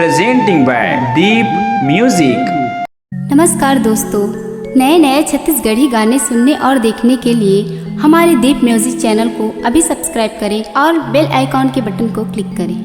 presenting by Deep Music। नमस्कार दोस्तों, नए नए छत्तीसगढ़ी गाने सुनने और देखने के लिए हमारे दीप म्यूजिक चैनल को अभी सब्सक्राइब करें और बेल आइकॉन के बटन को क्लिक करें।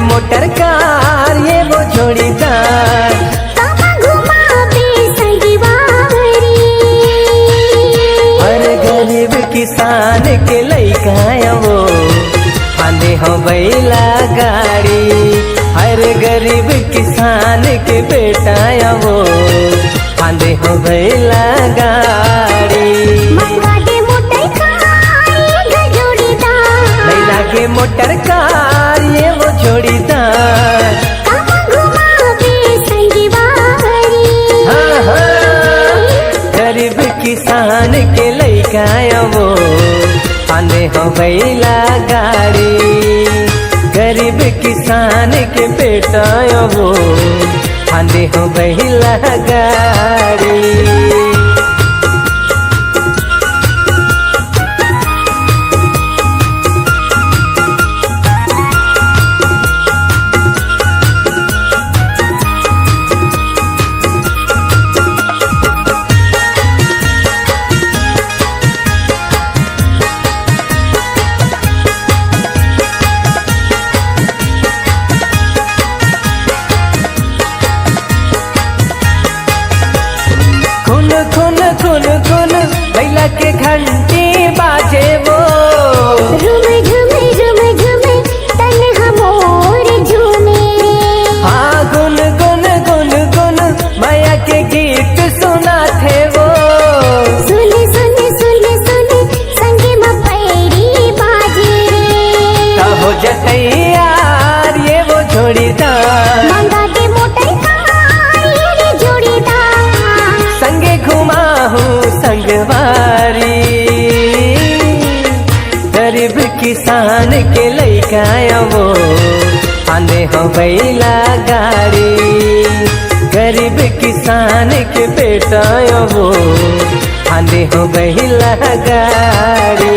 मोटर कार ये वो जोड़ीदार हर गरीब किसान के लइका वो आंधे हो बैला गाड़ी। हर गरीब किसान के बेटा वो आंधे हो बैला गाड़ी। बैला के मोटर कार ये वो जोड़ीदार हाँ हाँ गरीब किसान के लइका वो आने हो बैला गाड़ी। गरीब किसान के बेटा वो आने हो बैला गाड़ी। खुन बैला के घंटी बाजे वो झूमे तन हमोर झूमे। हाँ गुन गुन गुन गुन माया के गीत सुना थे वो। सुने संगे में पैरी बाजे हो जतैयार ये वो जोड़ीदार। मंगा दे मोटर कार ये जोड़ीदार संगे घुमा हूँ संगवारी। गरीब किसान के लइका वो आंधे हो बैला गाड़ी। गरीब किसान के बेटा वो आंधे हो बैला गाड़ी।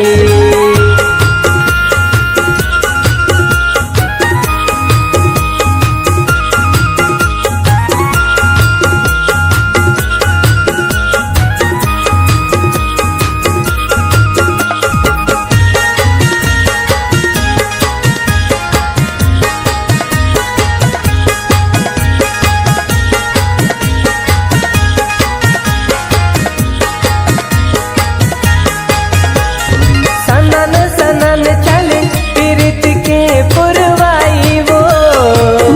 सनन चले पीरित के पुरवाई वो।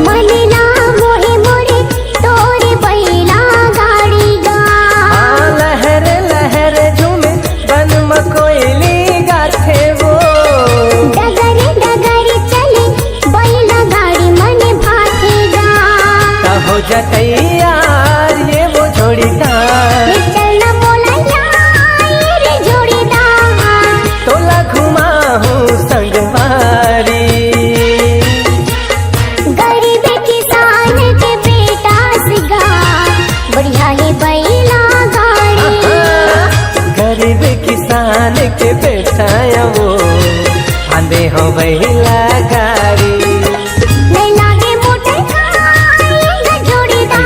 मलिना मोहे मोरे तोरे बैला गाड़ी गा। लहर लहर झूमे बन मकोयली गाथे वो। डगर चले बैला गाड़ी मने भागेगा। हो जतैयार ये वो जोड़ीदार। चलना बोला ये जोड़ीदार तोला घुमा हूँ संगवारी। गरीब किसान के बेटा सिगा बढ़िया है बैला गाड़ी। गरीब किसान के बेटा वो आंधे हो बैला गाड़ी। नहीं लागे मोटर कार ये जोड़ीदार।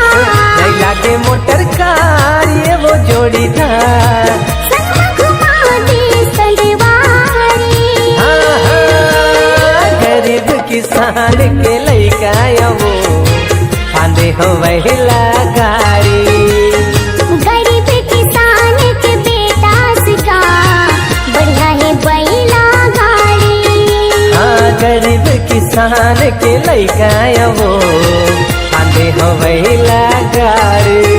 नहीं लागे मोटर कार ये वो जोड़ीदार। संग घुमा दे संगवारी। हाँ हाँ गरीब किसान के लइका वो आंधे हो बैला गाड़ी। गरीब किसान के बेटा सिका बढ़िया है बैला गाड़ी। हाँ गरीब किसान के लइका वो आंधे हो बैला गाड़ी।